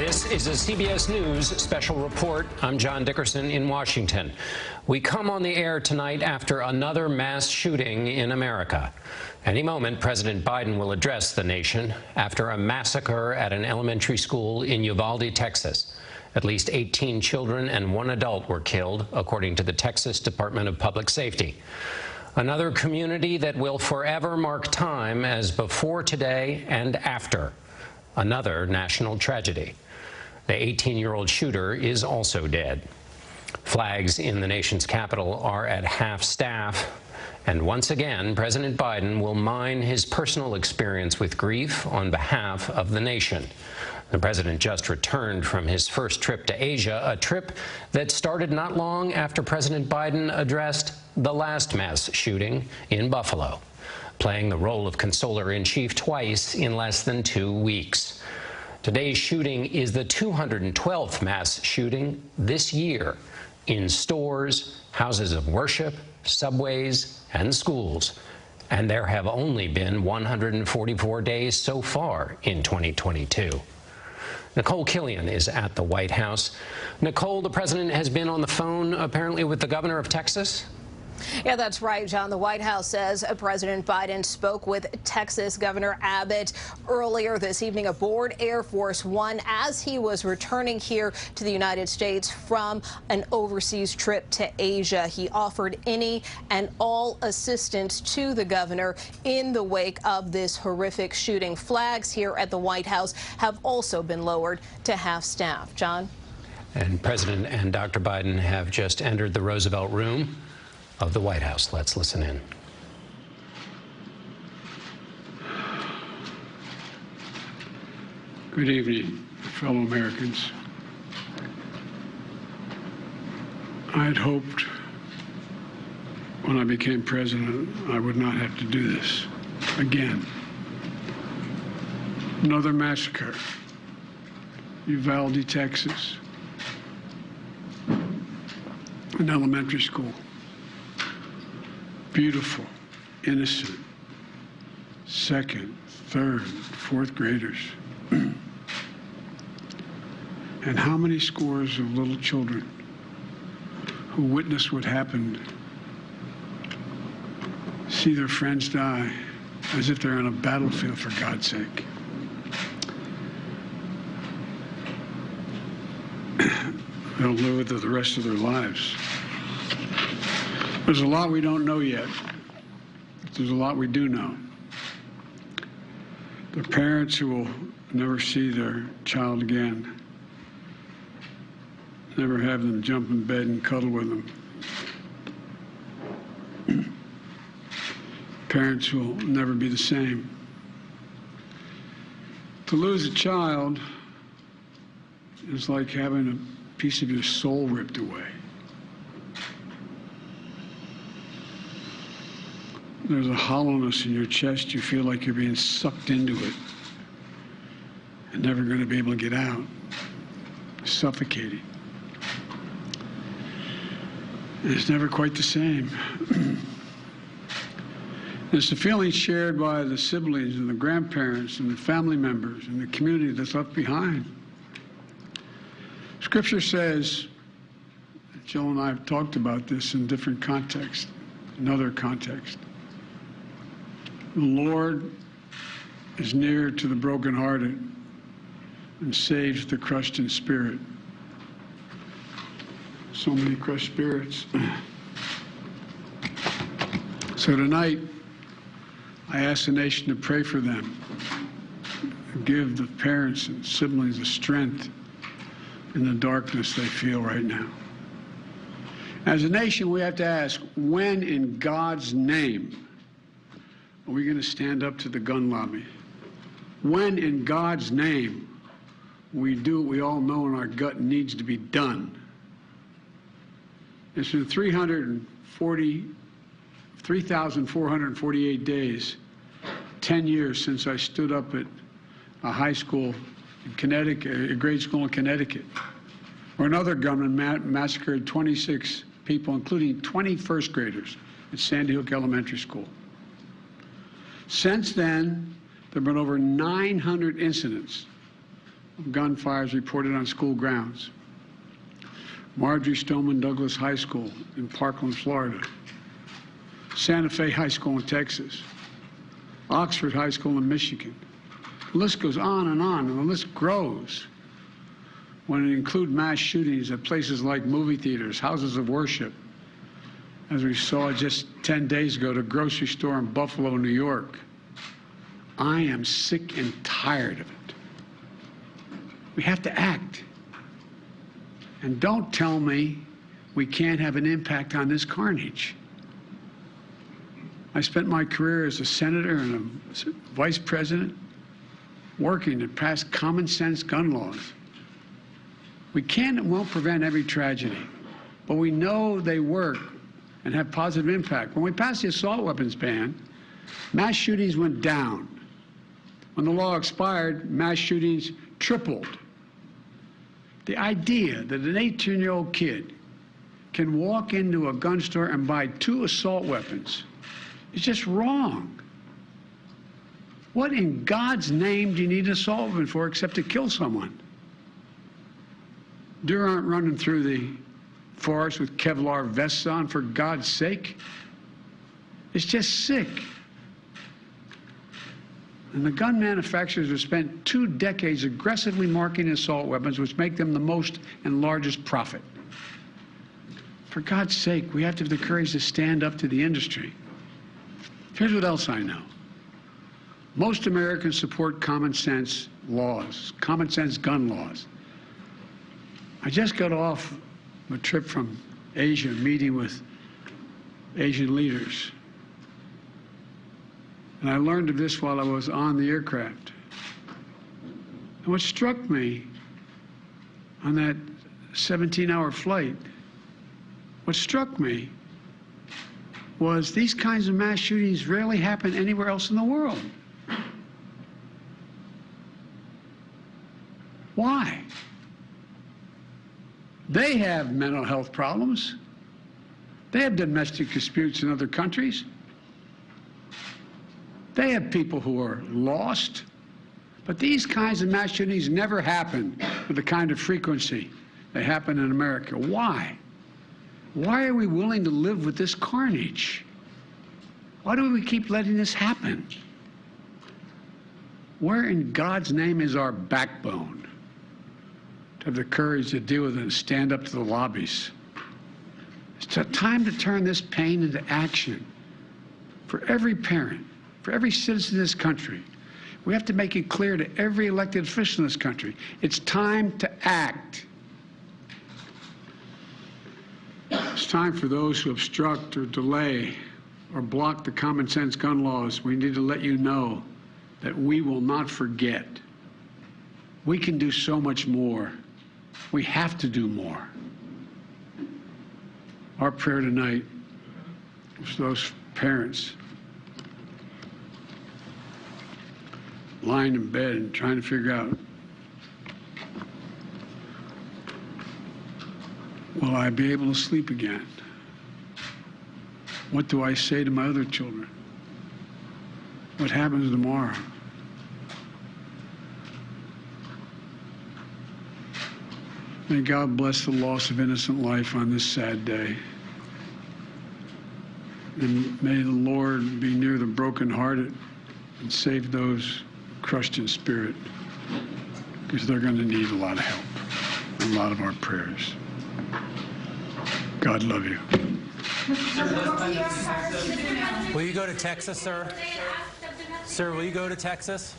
This is a CBS News Special Report. I'm John Dickerson in Washington. We come on the air tonight after another mass shooting in America. Any moment, President Biden will address the nation after a massacre at an elementary school in Uvalde, Texas. At least 18 children and 1 adult were killed, according to the Texas Department of Public Safety. Another community that will forever mark time as before today and after. Another national tragedy. The 18-year-old shooter is also dead. Flags in the nation's capital are at half-staff. And once again, President Biden will mine his personal experience with grief on behalf of the nation. The president just returned from his first trip to Asia, a trip that started not long after President Biden addressed the last mass shooting in Buffalo, playing the role of consoler-in-chief twice in less than 2 weeks. Today's shooting is the 212th mass shooting this year in stores, houses of worship, subways, and schools. And there have only been 144 days so far in 2022. Nicole Killian is at the White House. Nicole, the president has been on the phone apparently with the governor of Texas. Yeah, that's right, John. The White House says President Biden spoke with Texas Governor Abbott earlier this evening aboard Air Force One as he was returning here to the United States from an overseas trip to Asia. He offered any and all assistance to the governor in the wake of this horrific shooting. Flags here at the White House have also been lowered to half-staff. John? And President and Dr. Biden have just entered the Roosevelt Room of the White House. Let's listen in. Good evening, fellow Americans. I had hoped when I became president I would not have to do this again. Another massacre, Uvalde, Texas, an elementary school. Beautiful, innocent, second, third, fourth graders. And how many scores of little children who witnessed what happened see their friends die as if they're on a battlefield, for God's sake. They'll live with it the rest of their lives. There's a lot we don't know yet. There's a lot we do know. The parents who will never see their child again, never have them jump in bed and cuddle with them. Parents who will never be the same. To lose a child is like having a piece of your soul ripped away. There's a hollowness in your chest. You feel like you're being sucked into it and never going to be able to get out. Suffocating. And it's never quite the same. It's the feeling shared by the siblings and the grandparents and the family members and the community that's left behind. Scripture says, Jill and I have talked about this in different contexts, in other contexts. The Lord is near to the brokenhearted and saves the crushed in spirit. So many crushed spirits. So tonight, I ask the nation to pray for them. Give the parents and siblings the strength in the darkness they feel right now. As a nation, we have to ask, when in God's name are we going to stand up to the gun lobby? When in God's name we do what we all know in our gut needs to be done? It's been 3,448 days, 10 years since I stood up at a high school in Connecticut, a grade school in Connecticut, where another gunman massacred 26 people, including 20 first graders at Sandy Hook Elementary School. Since then, there have been over 900 incidents of gunfires reported on school grounds. Marjorie Stoneman Douglas High School in Parkland, Florida. Santa Fe High School in Texas. Oxford High School in Michigan. The list goes on, and the list grows when it includes mass shootings at places like movie theaters, houses of worship, as we saw just 10 days ago at a grocery store in Buffalo, New York. I am sick and tired of it. We have to act. And don't tell me we can't have an impact on this carnage. I spent my career as a senator and a vice president working to pass common sense gun laws. We can and won't prevent every tragedy, but we know they work and have positive impact. When we passed the assault weapons ban, mass shootings went down. When the law expired, mass shootings tripled. The idea that an 18-year-old kid can walk into a gun store and buy 2 assault weapons is just wrong. What in God's name do you need an assault weapon for except to kill someone? Deer aren't running through the forest with Kevlar vests on, for God's sake. It's just sick. And the gun manufacturers have spent 2 decades aggressively marketing assault weapons, which make them the most and largest profit. For God's sake, we have to have the courage to stand up to the industry. Here's what else I know. Most Americans support common sense laws, common sense gun laws. I just got off a trip from Asia, meeting with Asian leaders. And I learned of this while I was on the aircraft. And what struck me on that 17-hour flight, what struck me was these kinds of mass shootings rarely happen anywhere else in the world. Why? They have mental health problems. They have domestic disputes in other countries. They have people who are lost. But these kinds of mass shootings never happen with the kind of frequency they happen in America. Why? Why are we willing to live with this carnage? Why do we keep letting this happen? Where in God's name is our backbone to have the courage to deal with it and stand up to the lobbies? It's time to turn this pain into action for every parent, for every citizen in this country. We have to make it clear to every elected official in this country, it's time to act. It's time for those who obstruct or delay or block the common sense gun laws. We need to let you know that we will not forget. We can do so much more. We have to do more. Our prayer tonight is for those parents lying in bed and trying to figure out, will I be able to sleep again? What do I say to my other children? What happens tomorrow? May God bless the loss of innocent life on this sad day. And may the Lord be near the brokenhearted and save those crushed in spirit, because they're going to need a lot of help and a lot of our prayers. God love you. Will you go to Texas, sir? Sir, will you go to Texas?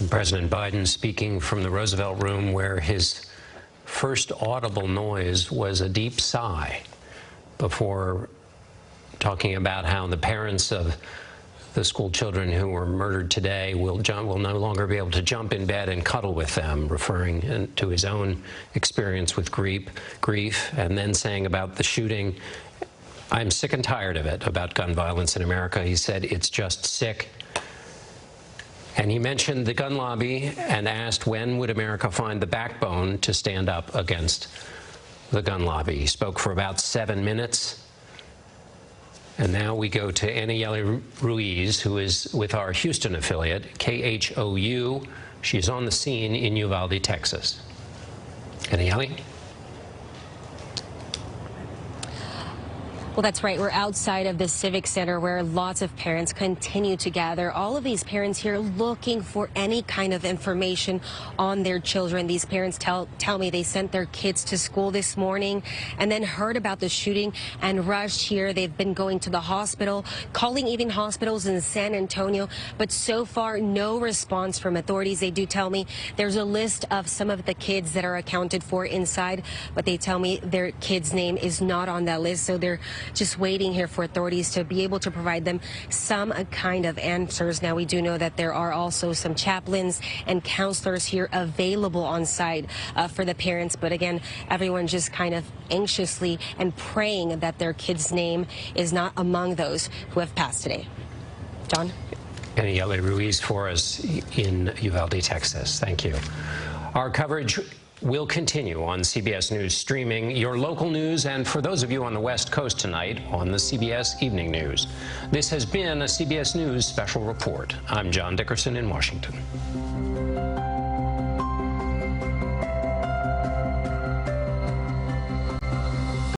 President Biden speaking from the Roosevelt Room, where his first audible noise was a deep sigh before talking about how the parents of the school children who were murdered today will no longer be able to jump in bed and cuddle with them, referring to his own experience with grief, and then saying about the shooting, I'm sick and tired of it, about gun violence in America. He said, it's just sick. And he mentioned the gun lobby and asked when would America find the backbone to stand up against the gun lobby. He spoke for about 7 minutes. And now we go to Anayeli Ruiz, who is with our Houston affiliate, KHOU She's on the scene in Uvalde, Texas. Ellie? Well, that's right. We're outside of the Civic Center where lots of parents continue to gather. All of these parents here looking for any kind of information on their children. These parents tell me they sent their kids to school this morning and then heard about the shooting and rushed here. They've been going to the hospital, calling even hospitals in San Antonio, but so far no response from authorities. They do tell me there's a list of some of the kids that are accounted for inside, but they tell me their kid's name is not on that list, so they're just waiting here for authorities to be able to provide them some kind of answers. Now, we do know that there are also some chaplains and counselors here available on site for the parents. But again, everyone just kind of anxiously and praying that their kid's name is not among those who have passed today. John? Ellie Ruiz for us in Uvalde, Texas. Thank you. Our coverage will continue on CBS News streaming, your local news, and for those of you on the West Coast tonight, on the CBS Evening News. This has been a CBS News Special Report. I'm John Dickerson in Washington.